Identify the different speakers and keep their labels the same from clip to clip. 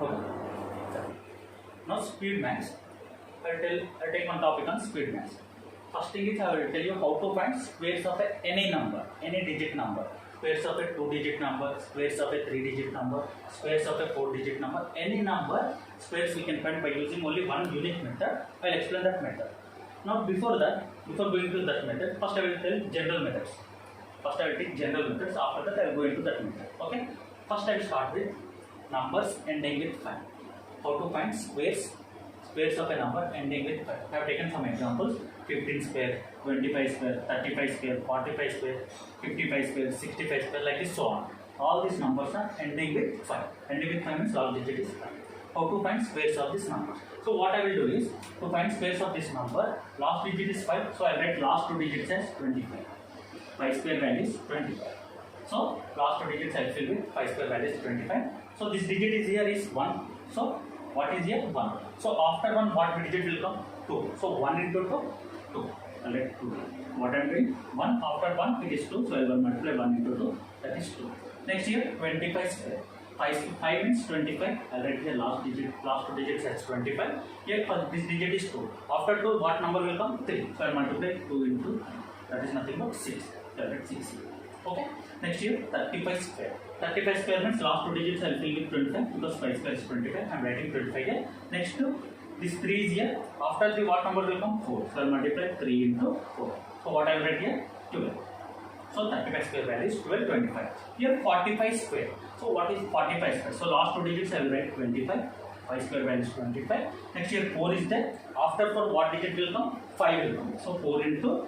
Speaker 1: Okay. Now speed max. I'll take one topic on speed max. First thing is I will tell you how to find squares of any number, any digit number. Squares of a 2-digit number, squares of a 3-digit number, squares of a 4-digit number, any number squares we can find by using only one unique method. I'll explain that method. Now before going to that method, first I will tell general methods. First I will take general methods, after that I will go into that method. Okay? First I will start with numbers ending with 5. How to find squares of a number ending with 5. I have taken some examples: 15 square, 25 square, 35 square, 45 square, 55 square, 65 square, like this, so on. All these numbers are ending with 5. Ending with 5 means last digit is 5. How to find squares of this number? So what I will do is, to find squares of this number, last digit is 5, so I write last two digits as 25. 5 square value is 25. So last two digits I fill with 5 square value is 25. So this digit is here is 1. So what is here? 1. So after 1, what digit will come? 2. So 1 into 2, 2. I'll write 2. What I am doing? 1 after 1 it is 2. So I will multiply 1 into 2. That is 2. Next here 25 square. 5 means 25. I'll write the last two digits as 25. Here this digit is 2. After 2, what number will come? 3. So I multiply 2 into, that is nothing but 6. I'll write 6 here. Okay. Next here 35 square. 35 square means last two digits I will fill with 25 because 5 square is 25. I am writing 25 here. Next to this 3 is here. After 3, what number will come? 4. So I will multiply 3 into 4. So what I will write here? 12. So 35 square value is 12, 25. Here 45 square. So what is 45 square? So last two digits I will write 25. 5 square value is 25. Next here 4 is there. After 4, what digit will come? 5 will come. So 4 into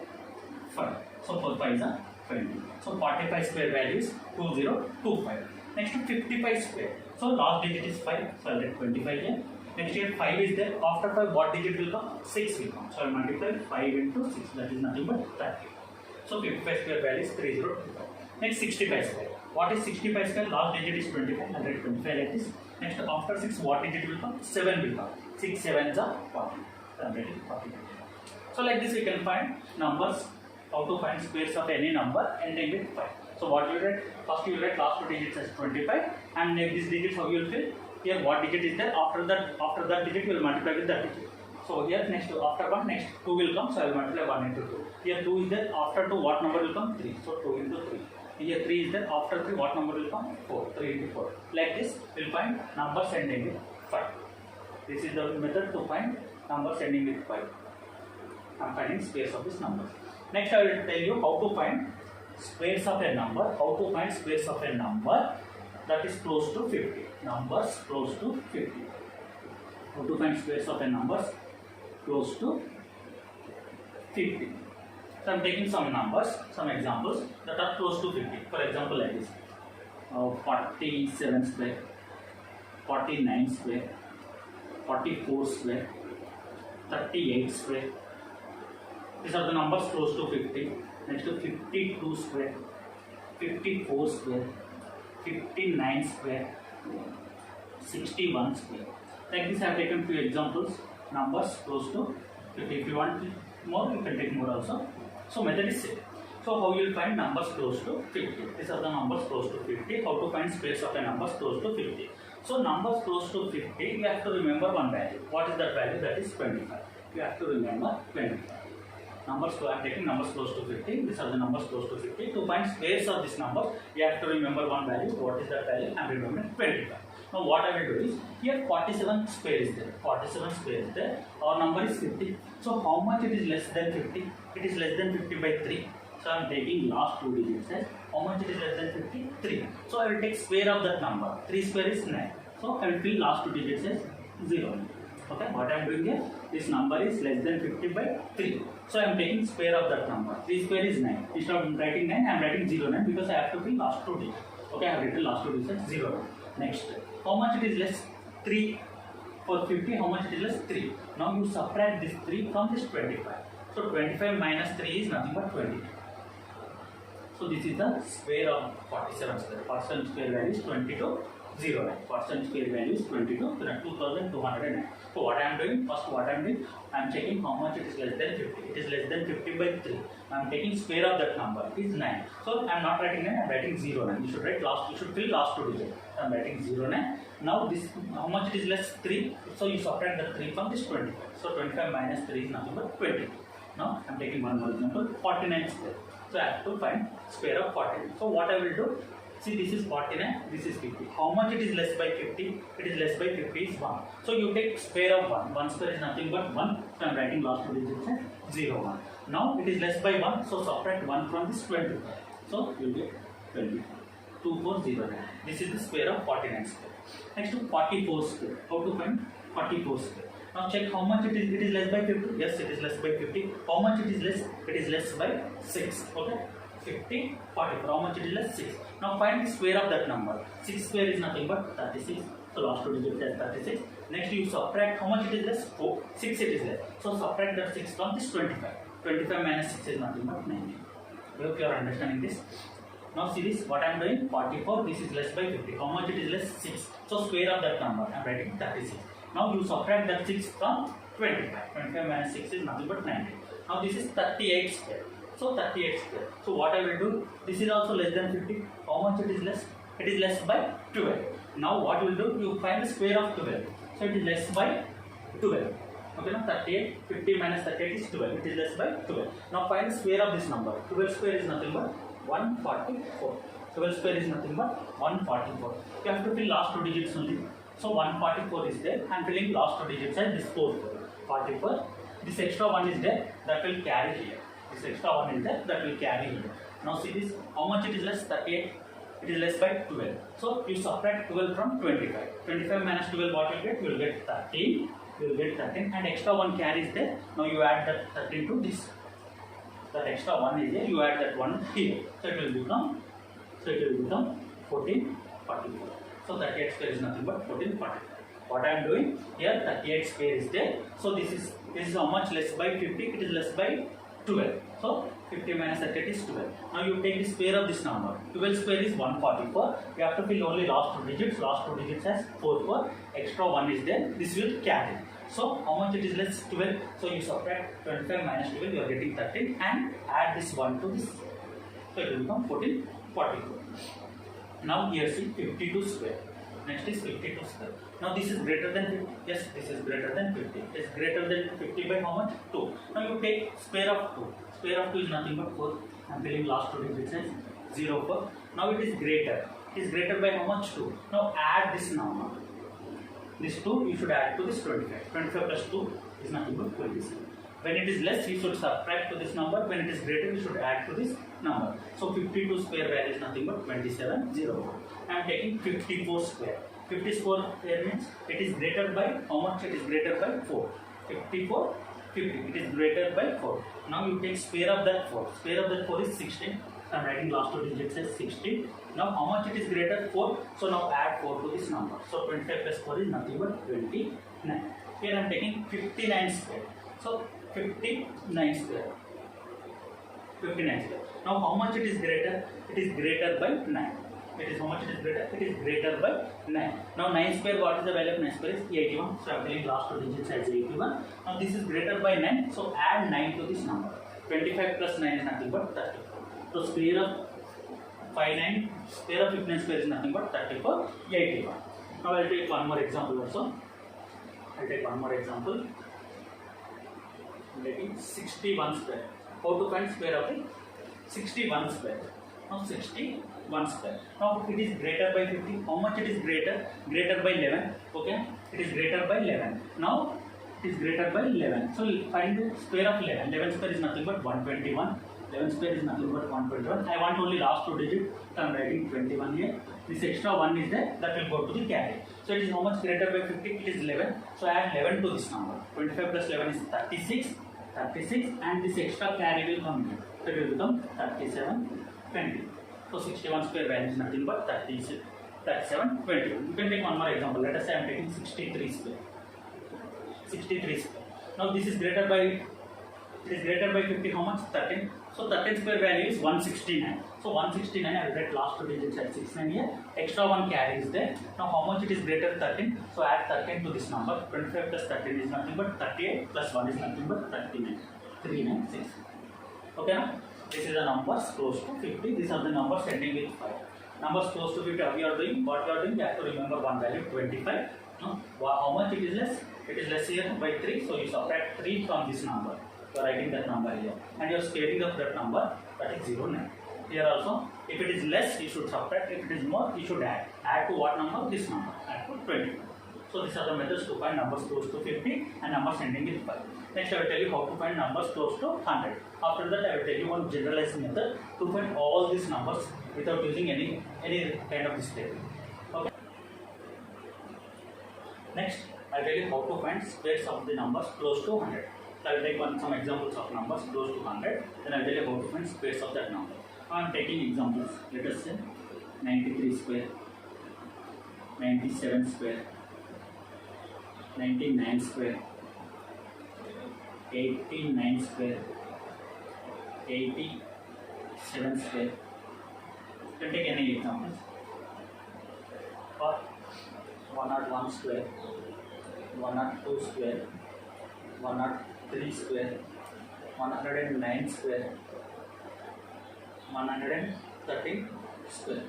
Speaker 1: 5. So 4 5 is 20. So 45 square value is 2025. Next to 55 square. So last digit is 5. So I will write 25 here. Next here 5 is there. After 5, what digit will come? 6 will come. So I will multiply 5 into 6. That is nothing but 30. So 55 square value is 3025. Next 65 square. What is 65 square? Last digit is 25. I will write 25 like this. Next after 6, what digit will come? 7 will come. 6 7s are 40. So I am writing 40. So like this we can find numbers. How to find squares of any number ending with 5. So what you write? First you write last two digits as 25, and these digits how you will fill? Here what digit is there? After that digit you will multiply with that digit. So here next after 1, next 2 will come. So I will multiply 1 into 2. Here 2 is there. After 2, what number will come? 3. So 2 into 3. Here 3 is there. After 3, what number will come? 4. 3 into 4. Like this we will find numbers ending with 5. This is the method to find numbers ending with 5. I am finding squares of this number. Next I will tell you how to find squares of a number. How to find squares of a number that is close to 50. Numbers close to 50. How to find squares of a numbers close to 50. So I am taking some numbers, some examples that are close to 50. For example like this. 47 square, 49 square, 44 square, 38 square. These are the numbers close to 50. Next to 52 square, 54 square, 59 square, 61 square. Like this I have taken few examples, numbers close to 50. If you want more, you can take more also. So method is same. So how you will find numbers close to 50? These are the numbers close to 50. How to find squares of a numbers close to 50? So numbers close to 50, you have to remember one value. What is that value? That is 25. You have to remember 25. Numbers, I am taking numbers close to 50. These are the numbers close to 50. To find squares of this number, you have to remember one value. What is that value? I am remembering 25. Now what I will do is, here 47 square is there. 47 square is there. Our number is 50. So how much it is less than 50? It is less than 50 by 3. So I am taking last two digits as how much it is less than 50? 3. So I will take square of that number. 3 square is 9. So I will fill last two digits as 0. Okay, what I am doing here? This number is less than 50 by 3. So I am taking square of that number. 3 square is 9. Instead of writing 9, I am writing 09 because I have to fill last two digits. Okay, I have written last two digits as 0. Next, how much it is less? 3. For 50, how much it is less? 3. Now you subtract this 3 from this 25. So 25 minus 3 is nothing but 20. So this is the square of 47 square. 47 square value is 22. 09. 47 square value is 22. So 2209. So what I am doing? First what I am doing? I am checking how much it is less than 50. It is less than 50 by 3. I am taking square of that number. It is 9. So I am not writing 9. I am writing 09. You should write last. You should fill last two digits. I am writing 09. Now this, how much it is less? 3. So you subtract the 3 from this 25. So 25 minus 3 is nothing but 20. Now I am taking one more example, 49 square. So I have to find square of 49. So what I will do? See, this is 49, this is 50. How much it is less by 50? It is less by 50 is 1. So you take square of 1. 1 square is nothing but 1. So I am writing last two digits as 0, 1. Now it is less by 1. So subtract 1 from this 25. So you will get 20. 2409. This is the square of 49 square. Next to 44 square. How to find 44 square? Now check how much it is. It is less by 50. Yes, it is less by 50. How much it is less? It is less by 6. Okay. 50, 44. How much it is less? 6. Now find the square of that number. 6 square is nothing but 36. So last two digits is 36. Next you subtract how much it is less? 4. 6 it is less. So subtract that 6 from this 25. 25 minus 6 is nothing but 90. I hope you are understanding this. Now see this, what I am doing, 44, this is less by 50. How much it is less? 6. So square of that number, I am writing 36. Now you subtract that 6 from 25. 25 minus 6 is nothing but 90. Now this is 38 square. So 38 square. So what I will do, this is also less than 50. How much it is less? It is less by 12. Now what you will do, you find the square of 12. So it is less by 12. Okay, now 38, 50 minus 38 is 12. It is less by 12. Now find the square of this number. 12 square is nothing but 144. 12 square is nothing but 144. You have to fill last two digits only. So 144 is there. I am filling last two digits as this 44. This extra one is there, that will carry here. This extra one is there, that will carry here. Now see this, how much it is less? 38. It is less by 12. So you subtract 12 from 25. 25 minus 12, what you will get? You will get 13. You will get 13, and extra one carries there. Now you add that 13 to this. That extra one is there. You add that one here. So it will become 1444. So 38 square is nothing but 1444. What I am doing here, 38 square is there. So this is how much less by 50? It is less by 12. So 50 minus 38 is 12. Now you take the square of this number. 12 square is 144. You have to fill only last two digits. Last two digits as 44. Extra one is there. This will carry. So how much it is less? 12. So you subtract 25 minus 12. You are getting 13 and add this one to this. So it will become 1444. Now here see 52 square. Next is 52 square. Now this is greater than 50. Yes, this is greater than 50. It is greater than 50 by how much? 2. Now you take square of 2. Square of 2 is nothing but 4. I am filling last two digits as 0, 4. Now it is greater. It is greater by how much? 2. Now add this number. This 2 you should add to this 25. 25 plus 2 is nothing but 27. When it is less, you should subtract to this number. When it is greater, you should add to this number. So 52 square value is nothing but 2701. I am taking 54 square. 54 square means it is greater by how much? It is greater by 4. 54, 50. It is greater by 4. Now you take square of that 4. Square of that 4 is 16. I am writing last two digits as 16. Now how much it is greater? 4. So now add 4 to this number. So 25 plus 4 is nothing but 29. Here I am taking 59 square. So 59 square. 59 square. Now how much it is greater? It is greater by 9. It is how much it is greater? It is greater by 9. Now 9 square, what is the value of 9 square? Is 81. So I am telling last two digits as 81. Now this is greater by 9. So add 9 to this number. 25 plus 9 is nothing but 34. So square of 59 square is nothing but 34, 81. Now I will take one more example also. I will take one more example. Taking 61 square. How to find square of it? 61 square. Now 61 square. Now it is greater by 50. How much it is greater? Greater by 11. Okay. It is greater by 11. Now it is greater by 11. So find the square of 11. 11 square is nothing but 121. 11 square is nothing but 121. I want only last two digits. So I am writing 21 here. This extra 1 is there. That will go to the carry. So it is how much greater by 50? It is 11. So I add 11 to this number. 25 plus 11 is 36. 36 and this extra carry will come here. So it will become 37, 20. So 61 square value is nothing but 37, 20. You can take one more example. Let us say I am taking 63 square. 63 square. Now this is greater by 50. How much? 13. So 13 square value is 169. So 169, I will write last two digits at 69 here. Extra one carry is there. Now how much it is greater? 13. So add 13 to this number. 25 plus 13 is nothing but 38 plus 1 is nothing but 39. 396. Okay now? This is the numbers close to 50. These are the numbers ending with 5. numbers close to 50, how you are doing? What you are doing? You have to remember one value 25. No? How much it is less? It is less here by 3. So you subtract 3 from this number. You are writing that number here, and you are scaling up that number. That is 0, 9. Here also, if it is less, you should subtract. If it is more, you should add. Add to what number? This number. Add to 20. So these are the methods to find numbers close to 50 and numbers ending with 5. Next, I will tell you how to find numbers close to 100. After that, I will tell you one generalized method to find all these numbers without using any kind of display. Okay. Next, I will tell you how to find squares of the numbers close to 100. So I will take some examples of numbers close to 100. Then I will tell you how to find squares of that number. I am taking examples. Let us say 93 square, 97 square, 99 square, 89 square, 87 square. You can take any examples. Or 101 square, 102 square, 103 square, 109 square, 113 square.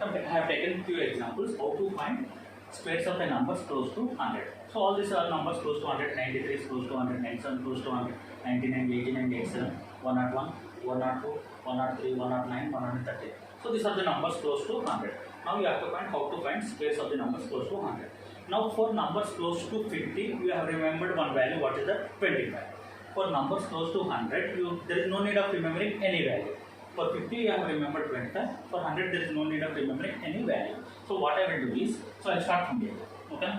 Speaker 1: I have taken few examples how to find squares of the numbers close to 100. So all these are numbers close to 100, 93 is close to 100, 97 close to 100, 99, 89, 87, 101, 102, 103, 109, 130. So these are the numbers close to 100. Now you have to find how to find squares of the numbers close to 100. Now for numbers close to 50, we have remembered one value, what is that? 25. For numbers close to 100, there is no need of remembering any value. For 50, you have remembered 25. For 100, there is no need of remembering any value. So what I will do is, so I will start from here. Okay?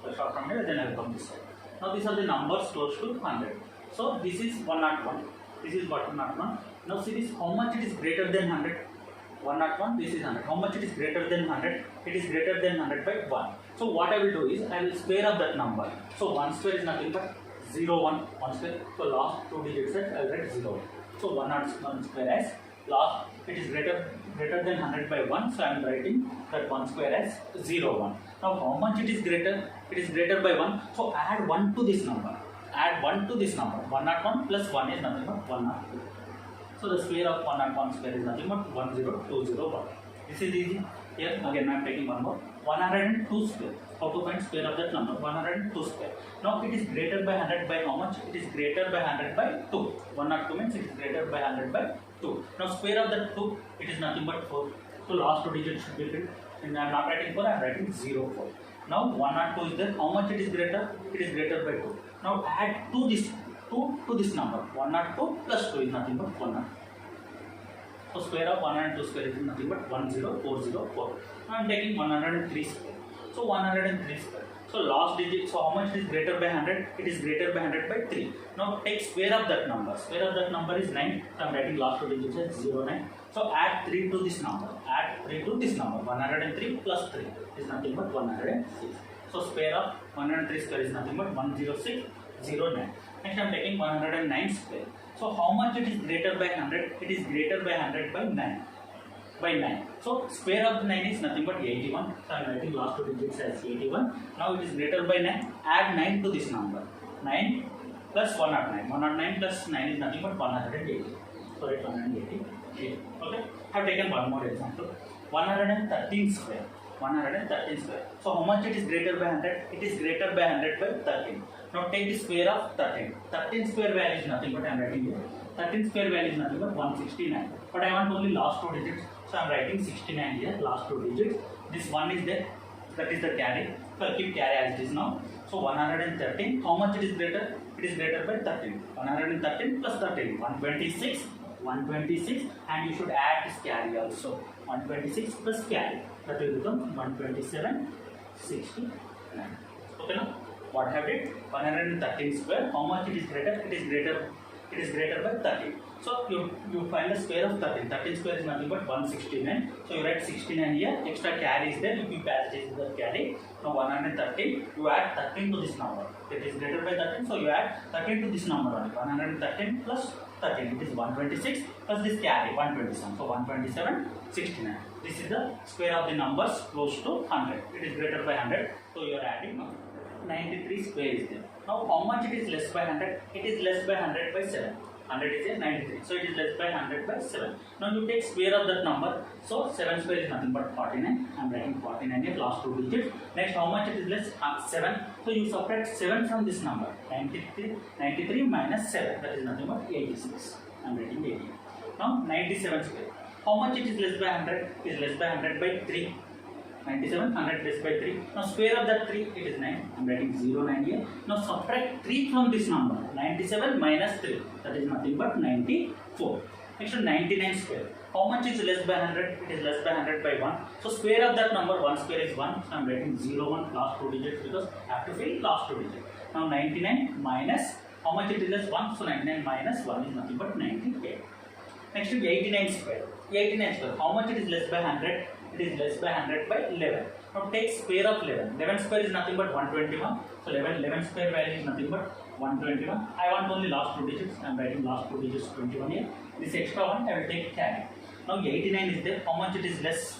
Speaker 1: So I will start from here, then I will come this side. Now these are the numbers close to 100. So this is 101. This is 101. Now see this, how much it is greater than 100? 101, this is 100. How much it is greater than 100? It is greater than 100 by 1. So what I will do is, I will square up that number. So 1 square is nothing but 0, 1 square. So last 2 digits I will write 0. So 101 square as last, it is greater than 100 by 1. So I am writing that 1 square as 0, 1. Now how much it is greater? It is greater by 1. So add 1 to this number. Add 1 to this number. 101 plus 1 is nothing but 102. So the square of 101 square is nothing but 10201. This is easy. Here again I am taking one more. 102 square. How to find square of that number? 102 square. Now it is greater by 100 by how much? It is greater by 100 by 2. 102 means it is greater by 100 by 2. Now square of that 2, it is nothing but 4. So last 2 digits should be filled. And I am not writing 4, I am writing 0, 4. Now 102 is there. How much it is greater? It is greater by 2. Now add to this number. 102 plus 2 is nothing but 102. So square of 102 square is nothing but 10404. Now I am taking 103 square. So 103 square. So last digit, so how much is greater by 100? It is greater by 100 by 3. Now take square of that number. Square of that number is 9. So I am writing last 2 digits as 0, 9. So add 3 to this number. Add 3 to this number. 103 plus 3 is nothing but 106. So square of 103 square is nothing but 106, 0, 9. Next I am taking 109 square. So how much it is greater by 100? It is greater by 100 by 9. By 9. So square of 9 is nothing but 81. So I am writing last 2 digits as 81. Now it is greater by 9. Add 9 to this number. 9 plus 109. 109 plus 9 is nothing but 180. So write 180. Okay. I have taken one more example. 113 square. 113 square. So how much it is greater by 100? It is greater by 100 by 13. Now take the square of 13. 13 square value is nothing but I am writing here. 13 square value is nothing but 169. But I want only last 2 digits. So I am writing 69 here, last 2 digits. This 1 is there. That is the carry. So I keep carry as it is now. So 113. How much it is greater? It is greater by 13. 113 plus 13. 126. 126. And you should add this carry also. 126 plus carry. That will become 127, 69. Okay now? What have it? 113 square. How much it is greater? It is greater by 13. So you find the square of 13. 13 square is nothing but 169. So you write 69 here. Extra carry is there. You keep as it is the carry. Now 113. You add 13 to this number. It is greater by 13. So you add 13 to this number only. 113 plus 13. It is 126 plus this carry 127. So 127, 69. This is the square of the numbers close to 100. It is greater by 100. So you are adding 93 square is there. Now how much it is less by 100? It is less by 100 by 7. 100 is a 93. So it is less by 100 by 7. Now you take square of that number. So 7 square is nothing but 49. I am writing 49 here, last 2 digits. Next, how much it is less? 7. So you subtract 7 from this number. 93 minus 7. That is nothing but 86. I am writing 80. Now 97 square. How much it is less by 100? It is less by 100 by 3. 97, 100 less by 3. Now square of that 3, it is 9. I am writing 0, 9 here. Now subtract 3 from this number. 97 minus 3. That is nothing but 94. Next, 99 square. How much is less by 100? It is less by 100 by 1. So square of that number, 1 square is 1. So I am writing 0, 1, last 2 digits because I have to fill last 2 digits. Now 99 minus, how much it is less? 1. So 99 minus 1 is nothing but 98. Next to 89 square. 89 square. How much it is less by 100? It is less by 100 by 11. Now take square of 11. 11 square is nothing but 121. So 11 square value is nothing but 121. I want only last 2 digits. I am writing last 2 digits 21 here. This extra one I will take carry. Now 89 is there. How much it is less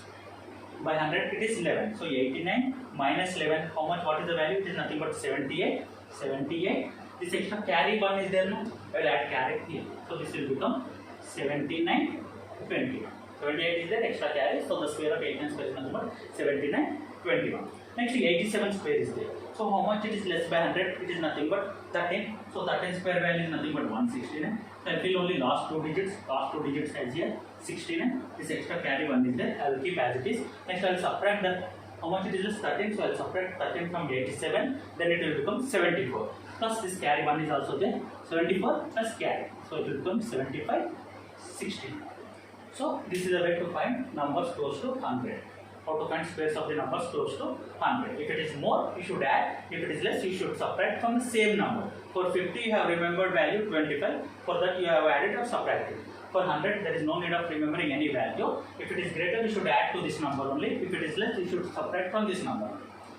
Speaker 1: by 100? It is 11. So 89 minus 11. How much? What is the value? It is nothing but 78. 78. This extra carry one is there now. I will add carry here. So this will become 79, 20. 78 is there, extra carry. So the square of 89 square is nothing but 79, 21. Next 87 square is there. So how much it is less by 100? It is nothing but 13. So 13 square value is nothing but 169. So I fill only last 2 digits. Last 2 digits as here 69. This extra carry one is there. I will keep as it is. Next I will subtract that. How much it is less? 13. So I will subtract 13 from 87. Then it will become 74. Plus this carry one is also there. 74 plus carry. So it will become 75, 16. So this is a way to find numbers close to 100. How to find squares of the numbers close to 100. If it is more, you should add. If it is less, you should subtract from the same number. For 50, you have remembered value 25. For that, you have added or subtracted. For 100, there is no need of remembering any value. If it is greater, you should add to this number only. If it is less, you should subtract from this number.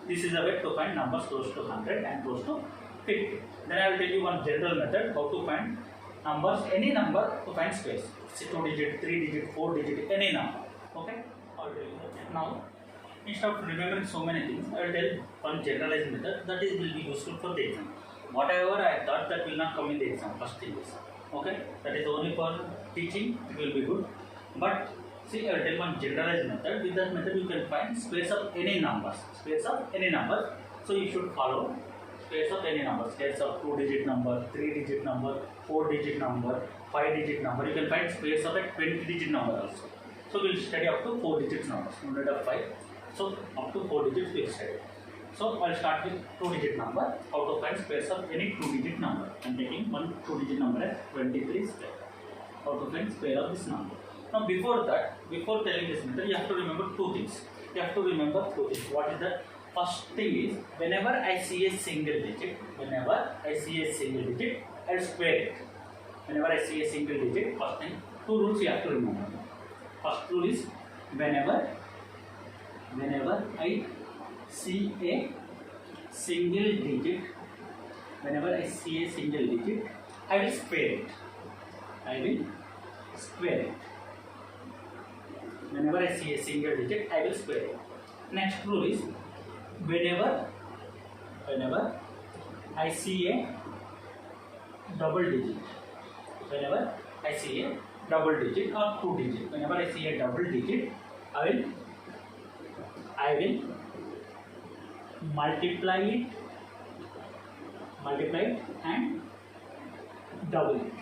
Speaker 1: This is a way to find numbers close to 100 and close to 50. Then I will tell you one general method how to find numbers, any number to find squares. Say 2 digit, 3 digit, 4 digit, any number. Okay? I will tell you that. Now, instead of remembering so many things, I will tell one generalized method that is will be useful for the exam. Whatever I thought that will not come in the exam, first thing is. Okay? That is only for teaching, it will be good. But see, I will tell one generalized method. With that method, you can find squares of any numbers. Squares of any numbers. So you should follow squares of any number. Squares of 2 digit number, 3 digit number, 4 digit number, 5 digit number. You can find squares of a 20 digit number also. So we will study up to 4 digits numbers, no need of 5. So up to 4 digits we will study. So I will start with 2 digit number. How to find squares of any 2 digit number. I am taking one 2 digit number as 23 square. How to find square of this number. Now before that, before telling this method, you have to remember 2 things. You have to remember 2 things. What is that? First thing is, whenever I see a single digit, I will square it. Whenever I see a single digit, first thing, 2 rules you have to remember. First rule is, whenever I see a single digit, I will square it. Whenever I see a single digit, I will square it. Next rule is, whenever I see a double digit, or 2 digit, whenever I see a double digit, I will multiply it and double it.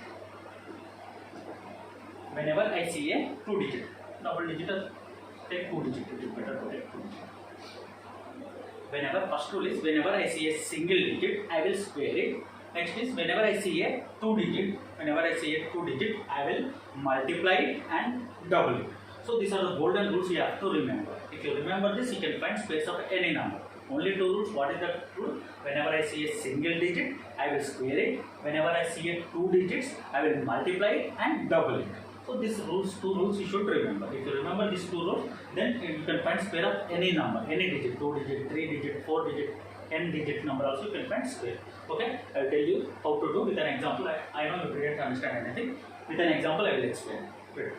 Speaker 1: Whenever I see a 2 digit, double digit, take 2 digit, it is better to take 2 digit. First rule is, whenever I see a single digit, I will square it. Next is, whenever I see a 2 digit, I will multiply it and double it. So these are the golden rules you have to remember. If you remember this, you can find squares of any number. Only 2 rules. What is that rule? Whenever I see a single digit, I will square it. Whenever I see a 2 digits, I will multiply it and double it. So these rules, 2 rules you should remember. If you remember these 2 rules, then you can find square of any number, any digit, 2 digit, 3 digit, 4 digit, n digit number also you can find square. Okay, I will tell you how to do with an example. I know you didn't understand anything. With an example, I will explain. Good.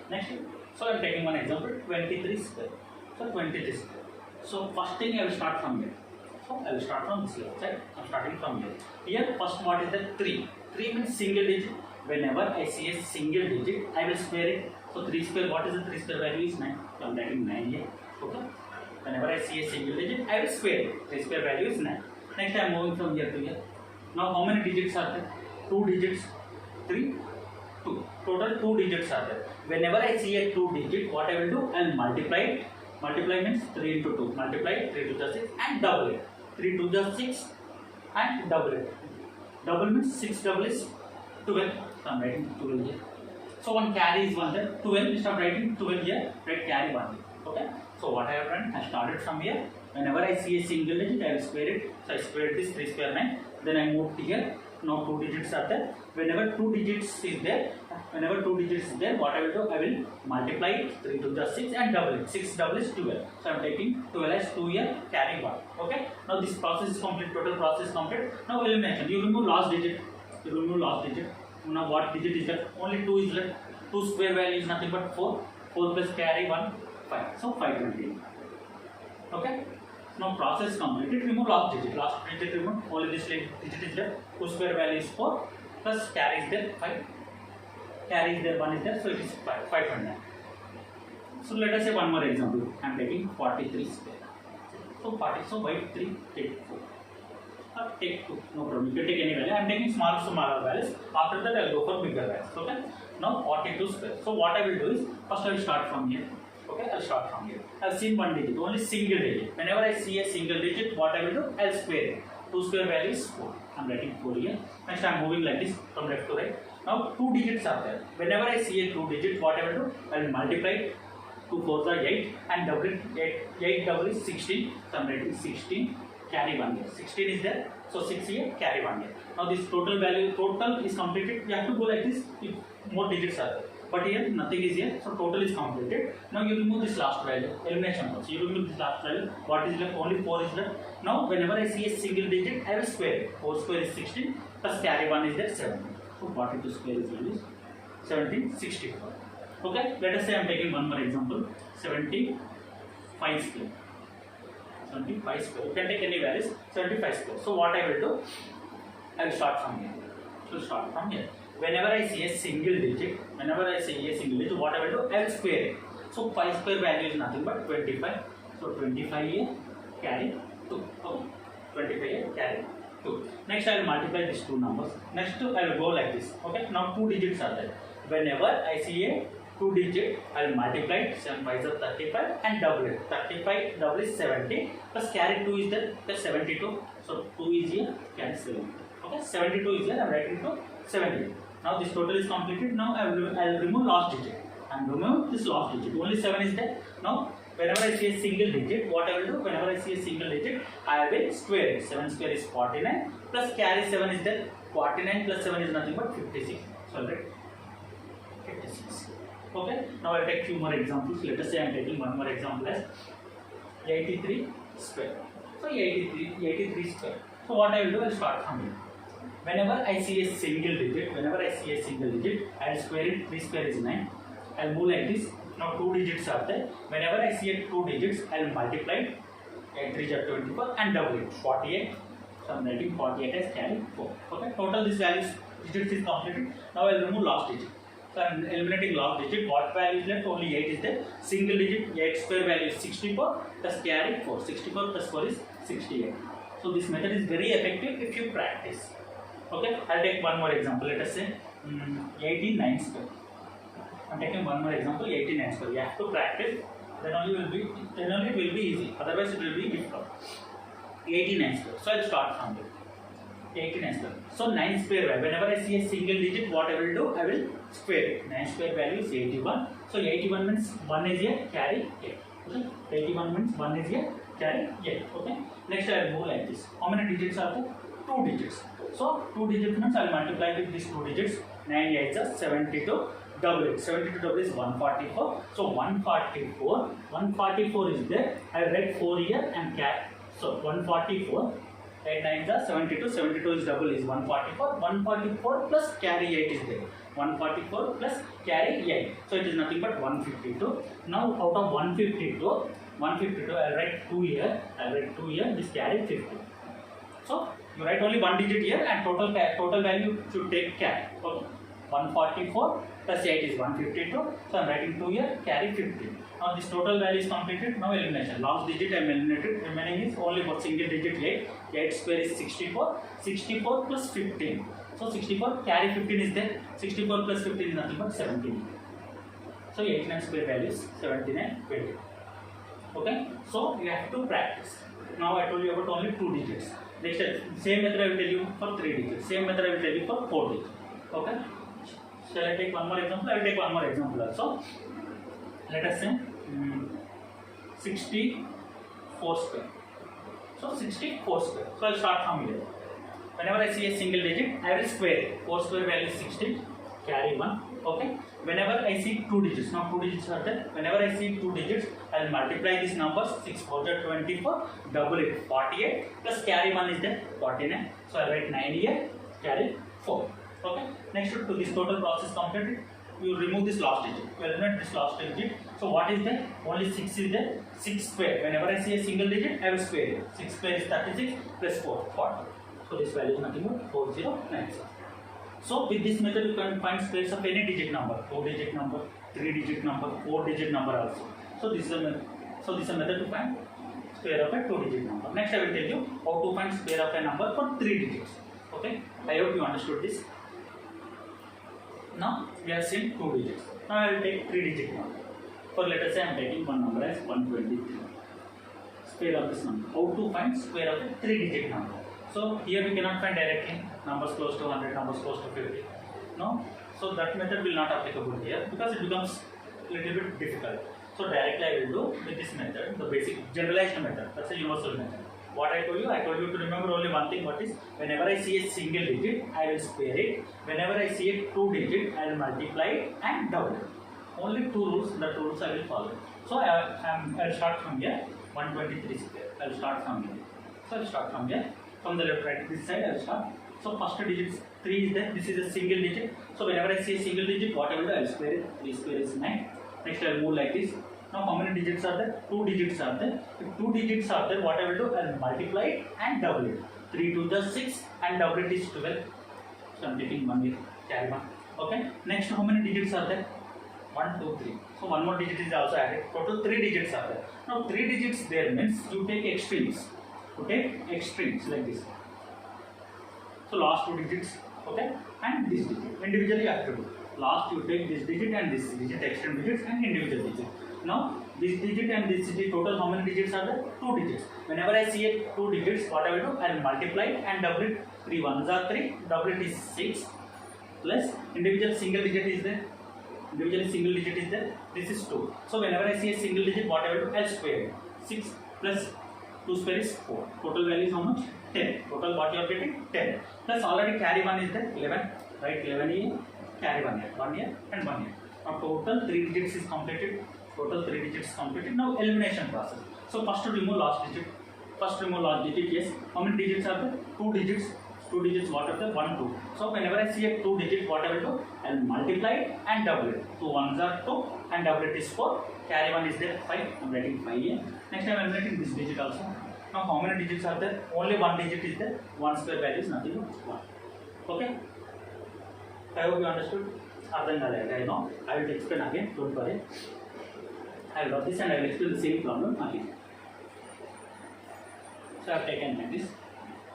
Speaker 1: Next, so I am taking one example, 23 square. So 20 this way. So first thing I will start from here. So I will start from this left side. I am starting from here. Here first what is the 3? 3 means single digit. Whenever I see a single digit, I will square it. So 3 square, what is the 3 square value is 9. So I am writing 9 here. Okay. Whenever I see a single digit, I will square it. 3 square value is 9. Next I am moving from here to here. Now how many digits are there? 2 digits. 3, 2. Total 2 digits are there. Whenever I see a 2 digit, what I will do? I will multiply it. Multiply means 3 into 2. Multiply 3 to the 6 and double it. 3 to the 6 and double it. Double means 6 double is 12. So I am writing 12 here. So one carry is 1 there. 12 instead of writing 12 here, write carry 1. Okay. So what I have done, I started from here. Whenever I see a single digit, I will square it. So I squared this 3 square 9. Then I moved here. Now 2 digits are there. Whenever 2 digits is there, what I will do, I will multiply it 3 to the 6 and double it. 6 double is 12. So I am taking 12 as 2 here, carry 1. Okay. Now this process is complete. Total process is complete. Now elimination. You remove last digit. Now what digit is left? Only 2 is left. 2 square value is nothing but 4. 4 plus carry 1, 5. So 520. Okay. Now process completed. Remove last digit. Last digit remove. Only this digit is left. 2 square value is 4. Plus carry is there 5. Carry is there 1 is there. So it is 500. So let us say one more example. I am taking 43 square. So 40. So by 3 take 4. Or take 2. No problem. You can take any value. I am taking smaller values. After that I will go for bigger values. Okay. Now 42 square. So what I will do is first I will start from here. Okay, I'll start from here. I've seen one digit, only single digit. Whenever I see a single digit, what I will do? I'll square it. 2 square value is 4. I'm writing 4 here. Next I'm moving like this from left to right. Now 2 digits are there. Whenever I see a 2 digit, what I will do? I will multiply it. 2 4s are 8 and double it. 8 double is 16. So I'm writing 16. Carry 1 here. 16 is there. So 6 here, carry 1 here. Now this total is completed. You have to go like this if more digits are there. But here nothing is here, so total is completed. Now you remove this last value, elimination process. You remove this last value. What is left? Only 4 is left. Now whenever I see a single digit, I will square it. 4 square is 16 plus carry 1 is there 17. So 42 square is value 1764. Okay, let us say I am taking one more example. 75 square. 75 square. You can take any values. 75 square. So what I will do? I will start from here. Whenever I see a single digit, what I will do? I will square it. So 5 square value is nothing but 25. So 25 here, carry 2. Okay. 25 here, carry 2. Next I will multiply these two numbers. Next I will go like this. Okay. Now 2 digits are there. Whenever I see a 2 digit, I will multiply it. 7 5 is 35 and double it. 35 double is 70 plus carry 2 is there. Plus 72. So 2 is here, carry 70. Okay. 72 is here. I am writing to 70. Now this total is completed. Now I will remove last digit and remove this last digit. Only 7 is there. Now whenever I see a single digit, what I will do? Whenever I see a single digit, I will square it. 7 square is 49 plus carry 7 is there. 49 plus 7 is nothing but 56. So I'll write 56. Okay. Now I'll take few more examples. Let us say I am taking one more example as 83 square. So 83 square. So what I will do? I will start from here. Whenever I see a single digit, I will square it. 3 square is 9. I will move like this. Now 2 digits are there. Whenever I see a 2 digits, I will multiply it. 8 3 are 24 and double it. 48. So I am writing 48 as carry 4. Okay. Total this value digits is completed. Now I will remove last digit. So I am eliminating last digit. What value is left? Only 8 is there. Single digit 8 square value is 64 plus carry 4. 64 plus 4 is 68. So this method is very effective if you practice. Okay, I'll take one more example. Let us say 89 square. I'm taking one more example. 89 square. You have to practice. Then only it will be easy. Otherwise, it will be difficult. 89 square. So I'll start from here. 89 square. So 9 square. Whenever I see a single digit, what I will do? I will square it. 9 square value is 81. So 81 means 1 is here. Carry 8. Okay. 81 means 1 is here. Carry 8. Okay. Next I will move like this. How many digits are there? 2 digits. So 2 digits means I will multiply with these 2 digits. 9 8 is 72. Double it. 72 double is 144. So 144 is there. I will write 4 here and carry. So 144. 8 9 is 72. 72 is double is 144. 144 plus carry 8 is there. 144 plus carry 8. So it is nothing but 152. Now out of 152, 152. I'll write 2 here. I'll write 2 here. This carry 50. So you write only one digit here, and total value should take carry. Okay. 144 plus 8 is 152. So I'm writing 2 here. Carry 50. Now this total value is completed. Now elimination. Last digit I am eliminated. Remaining is only one single digit 8. 8 square is 64. 64 plus 15. So 64 carry 15 is there. 64 plus 15 is nothing but 17. So 89 square value is 7920. Okay. So you have to practice. Now I told you about only 2 digits. Next same method I will tell you for 3 digits. Same method I will tell you for 4 digits. Okay. Shall I take one more example? I will take one more example also. Let us say 64 square. So 64 square. So I will start from here. Whenever I see a single digit, I will square it. 4 square value is 60. Carry 1. Okay. Whenever I see 2 digits, now 2 digits are there. Whenever I see 2 digits, I will multiply these numbers. 6 4 are 24. Double it 48. Plus carry 1 is there 49. So I write 9 here. Carry 4. Okay. Next to this total process completed, you remove this last digit. You eliminate this last digit. So what is there? Only 6 is there. 6 square. Whenever I see a single digit, I will square it. 6 square is 36 plus 4 40. So this value is nothing but 4097. So with this method you can find squares of any digit number, 4-digit number, 3-digit number, 4-digit number also. So this is a method to find square of a 2-digit number. Next I will tell you how to find square of a number for 3 digits. Okay. I hope you understood this. Now we have seen 2 digits. Now I will take 3-digit number. For let us say I am taking one number as 123. Square of this number. How to find square of a 3-digit number? So here we cannot find directly numbers close to 100, numbers close to 50. No. So that method will not applicable here because it becomes a little bit difficult. So directly I will do with this method, the basic generalized method. That's a universal method. What I told you to remember only one thing. What is, whenever I see a single digit, I will square it. Whenever I see a 2 digit, I will multiply it and double it. Only 2 rules. The 2 rules I will follow. So I will start from here. 123 square. I will start from here. So I will start from here. From the left, right, this side I will start. So first digit 3 is there. This is a single digit. So whenever I see a single digit, what I will do? I will square it. 3 square is 9. Next I will move like this. Now how many digits are there? 2 digits are there. If 2 digits are there, what I will do? I will multiply it and double it. 3 to the 6 and double it is 12. So I am taking 1 here. Carry 1. Okay. Next how many digits are there? 1, 2, 3. So one more digit is also added. Total 3 digits are there. Now 3 digits there means you take extremes. You take extremes like this. So last 2 digits, okay, and this digit. Individually you have to do. Last you take this digit and this digit, extreme digits and individual digit. Now this digit and this digit, total how many digits are there? 2 digits. Whenever I see a 2 digits, what I will do? I will multiply it and double it. 3 ones are 3, double it is 6, plus individual single digit is there. Individually single digit is there. This is 2. So whenever I see a single digit, what I will do? I will square it. 6 plus 2 square is 4. Total value is how much? 10. Total what you are getting? 10. Plus already carry 1 is there. 11. Right? 11 here. Carry 1 here. 1 here and 1 here. Now total 3 digits is completed. Total 3 digits completed. Now elimination process. So first to remove last digit. First remove last digit. Yes. How many digits are there? 2 digits. 2 digits. What are there? 1, 2. So whenever I see a 2 digit, what I will do? I will multiply it and double it. 2 ones are 2 and double it is 4. Carry 1 is there. 5. I am writing 5 here. Next I am eliminating this digit also. Now how many digits are there? Only 1 digit is there. 1 square value is nothing but 1. Okay. I hope you understood. I know. I will explain again. Don't worry. I will drop this and I will explain the same problem again. So I have taken like this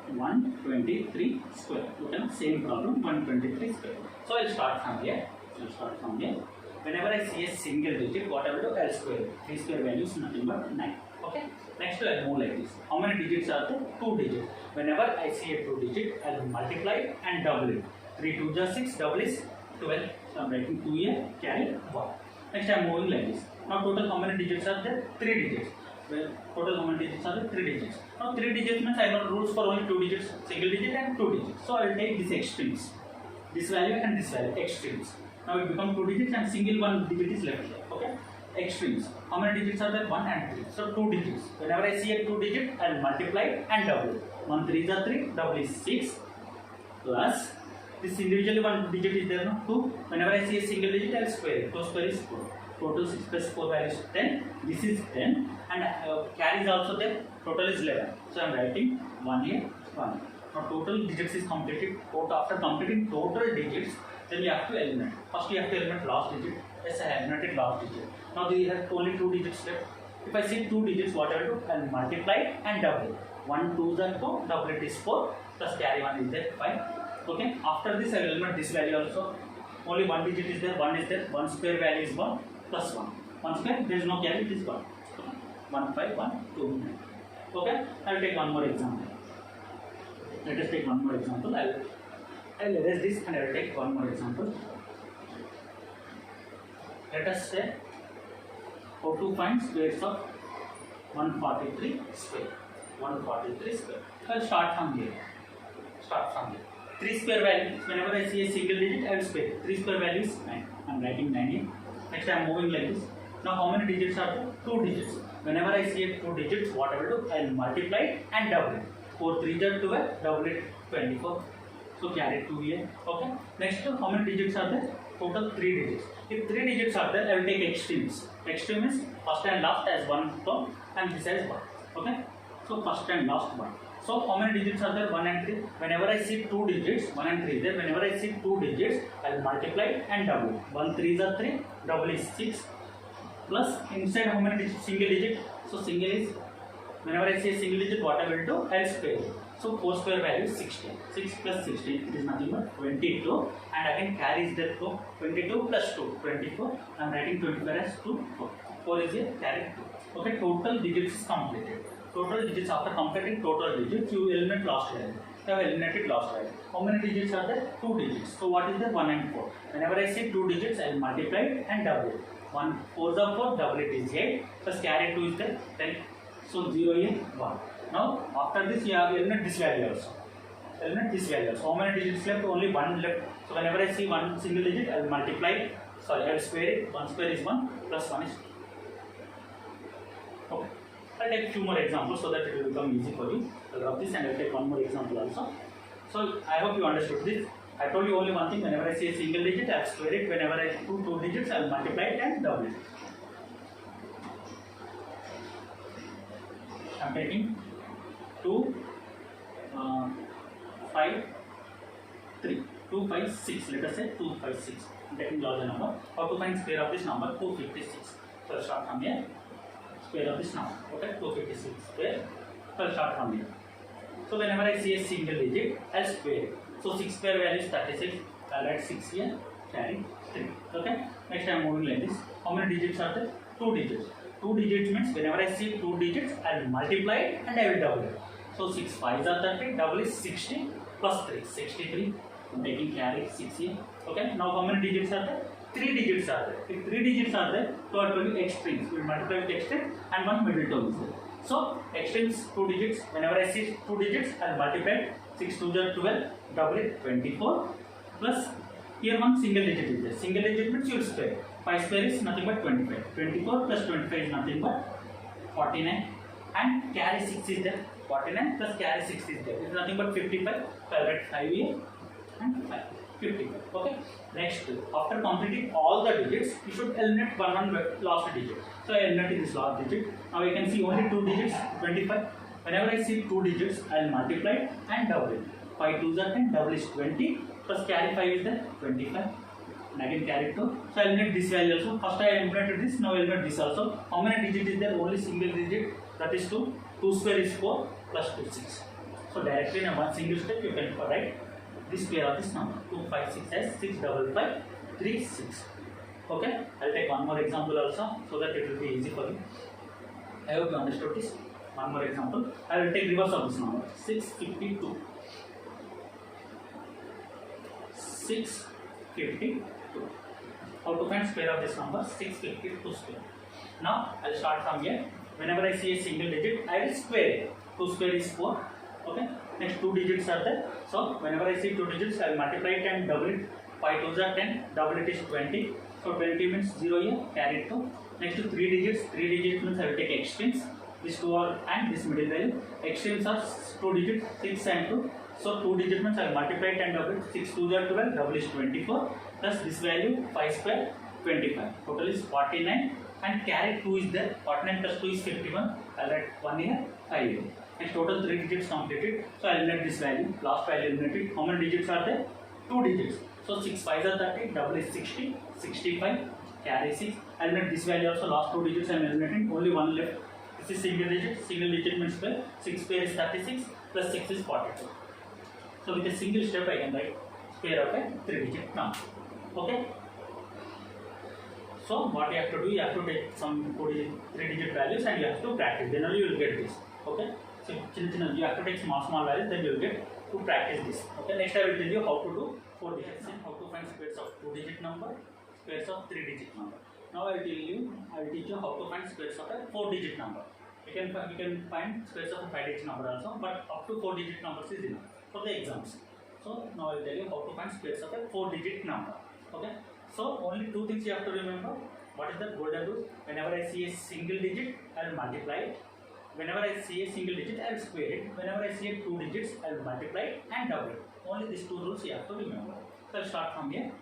Speaker 1: 123 square. You can same problem 123 square. So I will start from here. Whenever I see a single digit, what I will do? I will square it. 3 square value is nothing but 9. Okay. Next I will move like this. How many digits are there? 2 digits. Whenever I see a 2 digit, I will multiply it and double it. 3 2 is 6, double is 12. So I am writing 2 here, carry 1. Next I am moving like this. Now total how many digits are there? 3 digits. Well, total how many digits are there? 3 digits. Now 3 digits means I know rules for only 2 digits, single digit and 2 digits. So I will take these extremes. This value and this value, extremes. Now it becomes 2 digits and single 1 digit is left here. Okay. Extremes. How many digits are there? 1 and 3. So 2 digits. Whenever I see a 2 digit, I will multiply and double it. 1 3 is 3, double is 6, plus This individually one digit is there, no? 2. Whenever I see a single digit, I will square it. 2 square is 4. Total 6 plus 4 value is 10. This is 10, and carry is also there. Total is 11. So I am writing 1 here, 1. Now total digits is completed. After completing total digits, then you have to eliminate. First you have to eliminate last digit. Yes, I have eliminated last digit. Now we have only 2 digits left. If I see 2 digits, what I will do? I will multiply and double. 1 2s are 2, double it is 4, plus carry 1 is there, 5. Okay. After this, I will eliminate this value also. Only 1 digit is there, 1 is there. 1 square value is 1 plus 1. 1 square, there is no carry, it is 1. 1 5 1 2 9. Okay. I will take one more example. Let us take one more example. I will erase this and I will take one more example. Let us say how to find squares of 143 square. 143 square. I will start from here. 3 square value. Whenever I see a single digit, I will square. 3 square value is 9. I am writing 9 here. Next I am moving like this. Now how many digits are there? 2 digits. Whenever I see 2 digits, what I will do? I will multiply it and double it. 4 3 are 12, double it 24. So carry 2 here. Okay. Next, how many digits are there? Total 3 digits. If 3 digits are there, I will take extremes. Extreme is first and last as one term, and this as 1. Okay. So first and last 1. So how many digits are there? 1 and 3. Whenever I see 2 digits, 1 and 3 is there. Whenever I see 2 digits, I will multiply and double. 1 3s are 3, double is 6. Plus inside how many digits? Single digit. So single is, whenever I say single digit, what I will do? I will square it. So 4 square value is 16. 6 plus 16, it is nothing but 22. And again carry is there, so 22 plus 2, 24. I am writing 24 as 2. 4 is here, carry 2. Okay, total digits is completed. Total digits, after completing total digits, you eliminate last value. You have eliminated last value. How many digits are there? 2 digits. So what is there? 1 and 4. Whenever I say 2 digits, I will multiply it and double it. 1 4s are 4, double it is 8. Plus carry 2 is there, 10. So 0 here, 1. Now after this, you have eliminate this value also. Eliminate this value also. How many digits left? Only 1 left. So whenever I see one single digit, I will multiply it. Sorry, I will square it. 1 square is 1, plus 1 is 2. Okay. I'll take few more examples so that it will become easy for you. I'll drop this and I'll take one more example also. So I hope you understood this. I told you only one thing. Whenever I see a single digit, I'll square it. Whenever I see 2 digits, I'll multiply it and double it. I'm taking 2, 5, 3, 2, 5, 6. Let us say 2, 5, 6. I'm taking larger number. How to find square of this number? 256. So I'll start from here. Square of this number. Okay, 256 square. So I'll start from here. So whenever I see a single digit, I'll square it. So 6 square value is 36. I'll write 6 here. Carry 3. Okay. Next I am moving like this. How many digits are there? 2 digits. 2 digits means whenever I see 2 digits, I will multiply it and I will double it. So 6 5s are 30, double is 60 plus 3, 63. I'm taking carry 6 here. Okay. Now how many digits are there? 3 digits are there. If 3 digits are there, so it will be extremes. We will multiply with extremes and one middle term is there. So extremes 2 digits. Whenever I see 2 digits, I will multiply it. 6 2 are 12, double it 24 plus here one single digit is there. Single digit means you will square. 5 square is nothing but 25. 24 plus 25 is nothing but 49. And carry 6 is there. 49 plus carry 6 is there. It is nothing but 55. So I write 5 here and 5. 55. Okay. Next, after completing all the digits, you should eliminate one last digit. So I eliminated this last digit. Now you can see only 2 digits, 25. Whenever I see 2 digits, I will multiply it and double it. 5 2s are 10, double is 20, plus carry 5 is there, 25. And again carry 2. So I will eliminate this value also. First I eliminated this, now I will eliminate this also. How many digits is there? Only single digit, that is 2. 2 square is 4, plus 2 6. So directly in one single step you can write this pair of this number. 2 5 6 as 6 5 5 3 6. Okay. I will take one more example also so that it will be easy for you. I hope you understood this. One more example. I will take reverse of this number. 652. 652. How to find square of this number? 652 square. Now I will start from here. Whenever I see a single digit, I will square it. 2 square is 4. Okay. Next 2 digits are there. So whenever I see 2 digits, I will multiply it and double it. 5 2s are 10. Double it is 20. So 20 means 0 here. Carry it to. Next to 3 digits. 3 digits means I will take extremes. This 2 are and this middle value. Extremes are 2 digits, 6 and 2. So 2 digit means I will multiply it and double it. 6 2s are 12, double is 24 plus this value 5 square 25. Total is 49 and carry 2 is there. 49 plus 2 is 51. I will write 1 here, 5 here. And total 3 digits completed. So I will eliminate this value. Last value eliminated. How many digits are there? 2 digits. So 6 5s are 30, double is 60, 65, carry 6. I will eliminate this value also. Last 2 digits I am eliminating. Only 1 left. This is single digit. Single digit means square. 6 square is 36 plus 6 is 42. So with a single step I can write square of a 3 digit number. Okay. So what you have to do, you have to take some 3 digit values and you have to practice. Then only you will get this. Okay. So you have to take small values, then you will get to practice this. Okay. Next I will tell you how to do 4 digits and how to find squares of 2 digit number, squares of 3 digit number. Now I will teach you how to find squares of a 4 digit number. You can find squares of a 5 digit number also, but up to 4 digit numbers is enough for the exams. So now I will tell you how to find squares of a 4 digit number. Okay. So only 2 things you have to remember. What is the golden rule? Whenever I see a single digit, I will multiply it. Whenever I see a single digit, I will square it. Whenever I see a 2 digits, I will multiply it and double it. Only these 2 rules you have to remember. So I will start from here.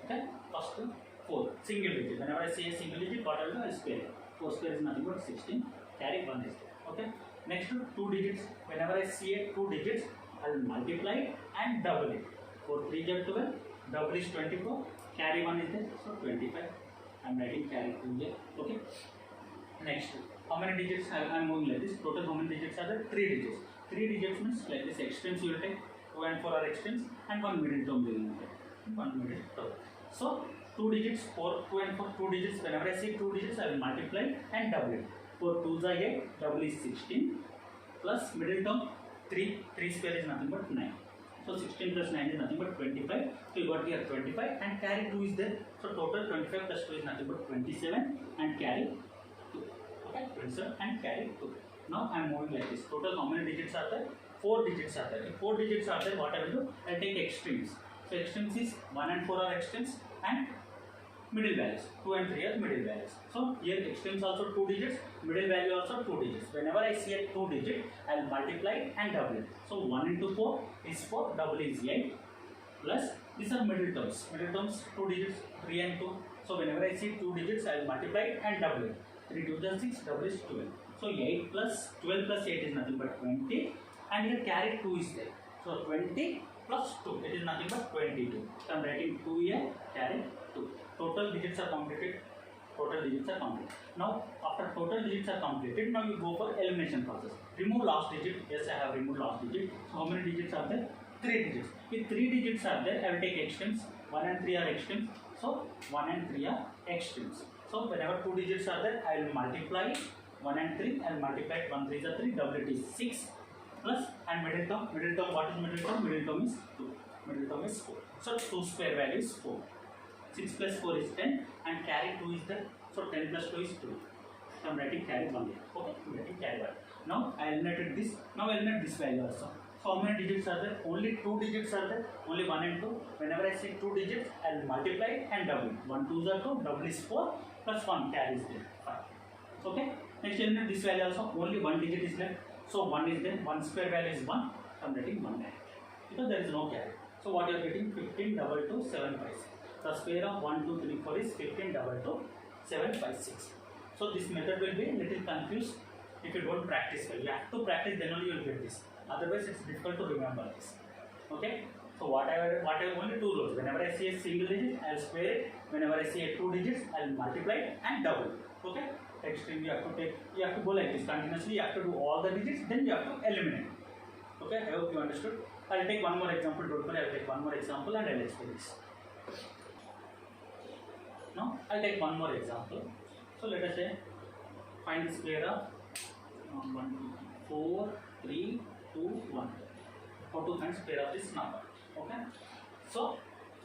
Speaker 1: Okay. First 4 single digit. Whenever I see a single digit, what I will do? I will square it. 4 square is nothing but 16. Carry 1 is there. Okay. Next 2 digits. Whenever I see a 2 digits, I will multiply it and double it. 4 3 is 12. Double is 24. Carry 1 is there. So 25. I am writing carry 2 here. Okay. Next, how many digits I am moving like this? Total how many digits are there? 3 digits. 3 digits means like this extremes you will take. 2 and 4 are extremes and 1 middle term will take. 1 middle term. So 2 digits, 4, 2 and 4, 2 digits. Whenever I say 2 digits, I will multiply and double it. 4 2s are 8, double is 16 plus middle term 3 square is nothing but 9. So 16 plus 9 is nothing but 25. So you got here 25 and carry 2 is there. So total 25 plus 2 is nothing but 27 and carry 2. Okay, 27 and carry 2. Now I am moving like this. Total how many digits are there? 4 digits are there. If 4 digits are there, what I will do? I will take extremes. So extremes is 1 and 4 are extremes and middle values. 2 and 3 are middle values. So here extremes also 2 digits, middle value also 2 digits. Whenever I see a 2 digit, I will multiply it and double it. So 1 into 4 is 4, double is 8 plus these are middle terms. Middle terms 2 digits, 3 and 2. So whenever I see 2 digits, I will multiply it and double it. 3 2 is 6, double is 12. So 8 plus 12 plus 8 is nothing but 20 and here carry 2 is there. So 20 plus 2, it is nothing but 22. So I am writing 2 here, carry 2. Total digits are completed. Total digits are completed. Now, after total digits are completed, now you go for elimination process. Remove last digit. Yes, I have removed last digit. So, how many digits are there? 3 digits. If 3 digits are there, I will take extremes. 1 and 3 are extremes. So, 1 and 3 are extremes. So, whenever 2 digits are there, I will multiply 1 and 3. I will multiply it. 1 3 is 3. Double it is 6 plus and middle term. Middle term, what is middle term? Middle term is 2. Middle term is 4. So, 2 square value is 4. 6 plus 4 is 10 and carry 2 is there. So 10 plus 2 is 2. So I am writing carry 1 here. Okay, I am writing carry 1. Now I eliminated this. Now I eliminate this value also. So how many digits are there? Only 2 digits are there. Only 1 and 2. Whenever I say 2 digits, I will multiply and double. 1 2s are 2, double is 4 plus 1 carry is there. 5. Okay. Next eliminate this value also. Only 1 digit is left. So 1 is there. 1 square value is 1. So I am writing 1 carry. Because there is no carry. So what you are getting? 15 double 2 7 5 6. The square of 1, 2, 3, 4 is 15 double 2, 7, 5, 6. So this method will be a little confused if you don't practice well. You have to practice, then only you will get this. Otherwise, it's difficult to remember this. Okay. So whatever only 2 rules. Whenever I see a single digit, I will square it. Whenever I see a 2 digits, I will multiply it and double. Okay. Extreme you have to go like this continuously. You have to do all the digits, then you have to eliminate. Okay. I hope you understood. I will take one more example. Don't worry, I will take one more example and I will explain this. Now, I'll take one more example. So, let us say, find the square of 4, 3, 2, 1. How to find square of this number? Okay. So,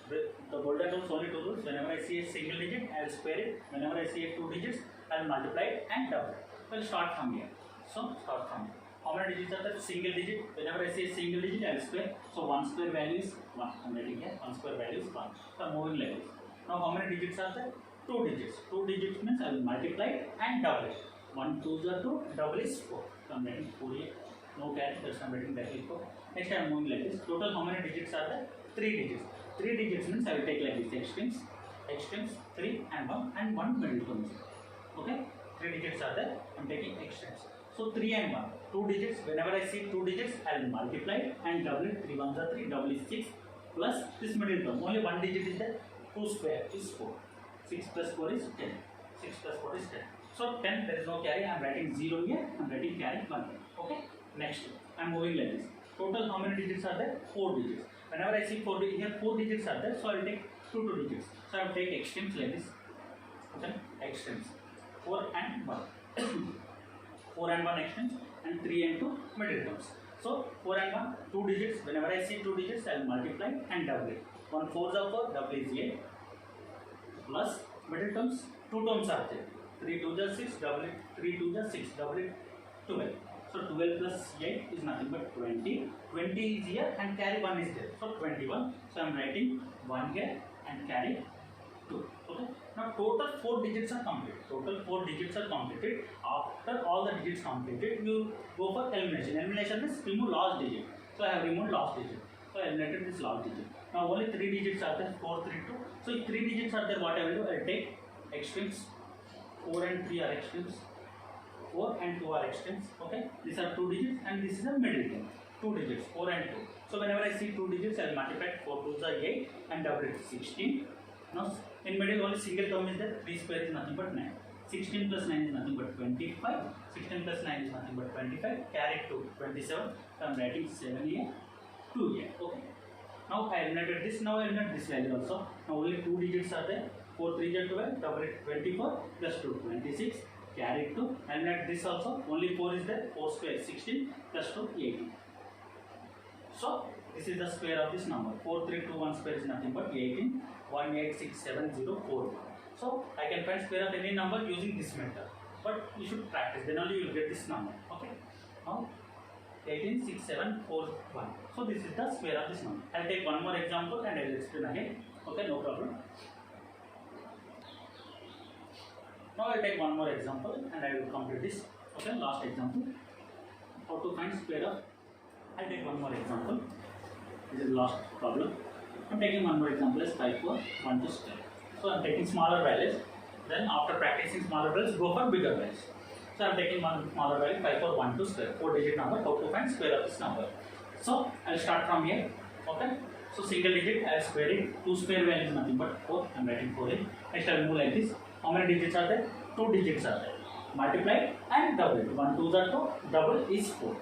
Speaker 1: the golden rules only 2 rules. Whenever I see a single digit, I will square it. Whenever I see a 2 digits, I will multiply it and double it. So, I will start from here. So, start from here. How many digits are there? Single digit. Whenever I say a single digit, I will square. So, 1 square value is 1. I am writing here. 1 square value is 1. So, I am moving like this. Now how many digits are there? 2 digits. 2 digits means I will multiply it and double it. 1 2s are 2, double is 4. So I am writing 4 here. No carry, that's I am writing that is 4. Next I am moving like this. Total how many digits are there? 3 digits. 3 digits means I will take like this: extremes 3 and 1 and 1 middle term. Okay, 3 digits are there. I am taking extremes. So 3 and 1, 2 digits. Whenever I see 2 digits, I will multiply and double it. 3 ones are 3, double is 6 plus this middle term. Only 1 digit is there. 2 square is 4. 6 plus 4 is 10. 6 plus 4 is 10. So 10, there is no carry. I am writing 0 here. I am writing carry 1 here. Okay. Next, I am moving like this. Total how many digits are there? 4 digits. Whenever I see 4 digits, here 4 digits are there. So I will take 2 digits. So I will take extremes like this. Okay. Extremes 4 and 1. 4 and 1 extremes and 3 and 2 middle terms. So 4 and 1, 2 digits. Whenever I see 2 digits, I will multiply and double it. 1 4s are 4, double is 8 plus middle terms. 2 terms are there. 3 2s are 6, double it. 3 2s are 6, double it. 12. So 12 plus 8 is nothing but 20. 20 is here and carry 1 is there. So 21. So I am writing 1 here and carry 2. Okay. Now total 4 digits are completed. Total 4 digits are completed. After all the digits completed, you go for elimination. Elimination is remove last digit. So I have removed last digit. So I eliminated this last digit. Now only 3 digits are there. 4, 3, 2. So if 3 digits are there, what I will do? I will take extremes. 4 and 3 are extremes. 4 and 2 are extremes. Okay. These are 2 digits and this is a middle term. 2 digits. 4 and 2. So whenever I see 2 digits, I will multiply. 4 2s are 8 and double it 16. Now in middle only single term is there. 3 square is nothing but 9. 16 plus 9 is nothing but 25. 16 plus 9 is nothing but 25. Carry 2, 27. So I am writing 7 here, 2 here. Okay. Now I eliminated this. Now I eliminate this value also. Now only 2 digits are there. 4 3 is 12. Double it 24 plus 2, 26. Carry 2. Eliminate this also. Only 4 is there. 4 square is 16 plus 2, 18. So this is the square of this number. 4 3 2 1 square is nothing but 18. 1867041. So I can find square of any number using this method, but you should practice, then only you will get this number. Okay. Now 186741. So this is the square of this number. I will take one more example and I will explain again. Okay, no problem. Now I will take one more example and I will complete this. Okay, last example. How to find square of. I will take one more example. This is the last problem. I am taking one more example as 5 4 1 2 square. So I am taking smaller values. Then after practicing smaller values, go for bigger values. So I am taking one smaller value 5 4 1 2 square. 4 digit number. How to find square of this number? So I will start from here. Okay. So single digit I will square it. 2 square value is nothing but 4. I am writing 4 here. Next I will move like this. How many digits are there? 2 digits are there. Multiply and double it. 1 2s are 2. Double is 4.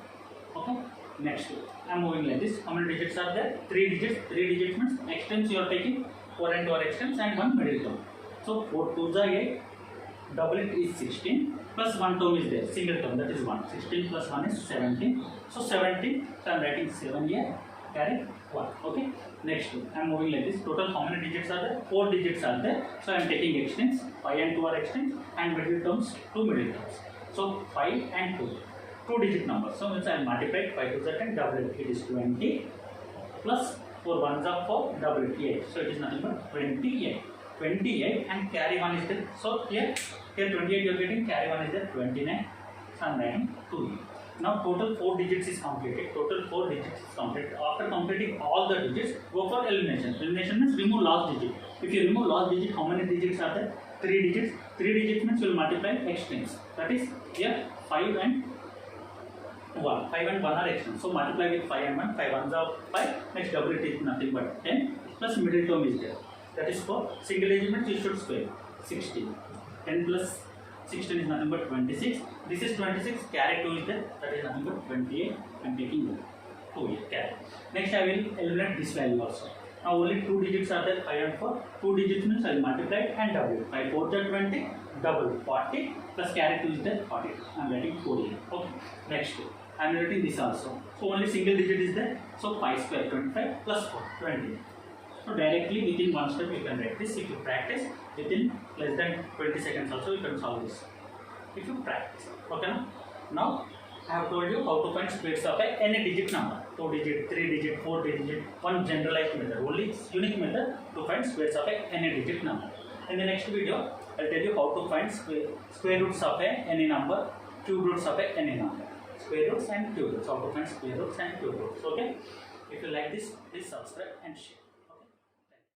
Speaker 1: Okay. Next, I am moving like this. How many digits are there? 3 digits. 3 digits means extremes you are taking. 4 and 2 are extremes and 1 middle term. So 4 2s are 8. Double it is 16. Plus 1 term is there. Single term, that is 1. 16 plus 1 is 17. So 17. So I am writing 7 here. Carry 1. Okay. Next, I am moving like this. Total how many digits are there? 4 digits are there. So I am taking extremes. 5 and 2 are extremes and middle terms 2 middle terms. So 5 and 2. 2 digit number. So means I will multiply 5 2s are 10, double it is 20 plus 4 1s are 4, double it 8. So it is nothing but 28. 28 and carry 1 is there. So here 28 you are getting, carry 1 is there, 29. So I am writing 2. Now total 4 digits is completed. Total 4 digits is completed. After completing all the digits, go for elimination. Elimination means remove last digit. If you remove last digit, how many digits are there? 3 digits. 3 digits means you will multiply extremes. That is here 5 and 1. 5 and 1 are extremes. So multiply with 5 and 1. 5 1s are 5. Next double it is nothing but 10 plus middle term is there. That is for single digit means you should square 16. 10 plus 16 is nothing but 26. This is 26. Carry 2 is there. That is nothing but 28. I am taking 2 here. Carry. Next I will eliminate this value also. Now only 2 digits are there. 5 and 4. 2 digits means I will multiply it and double it. 5 4 is 20. Double 40 plus carry 2 is there. 40. I am writing 4 here. Okay. Next. I am writing this also. So only single digit is there. So 5 square 25 plus 4 20. So directly within one step you can write this. If you practice within less than 20 seconds also you can solve this. If you practice. Okay. Now I have told you how to find squares of any digit number. 2 digit, 3 digit, 4 digit. One generalized method. Only unique method to find squares of any digit number. In the next video I will tell you how to find square roots of any number, cube roots of any number. square roots and cube roots. How to find square roots and cube roots. Okay. If you like this, please subscribe and share.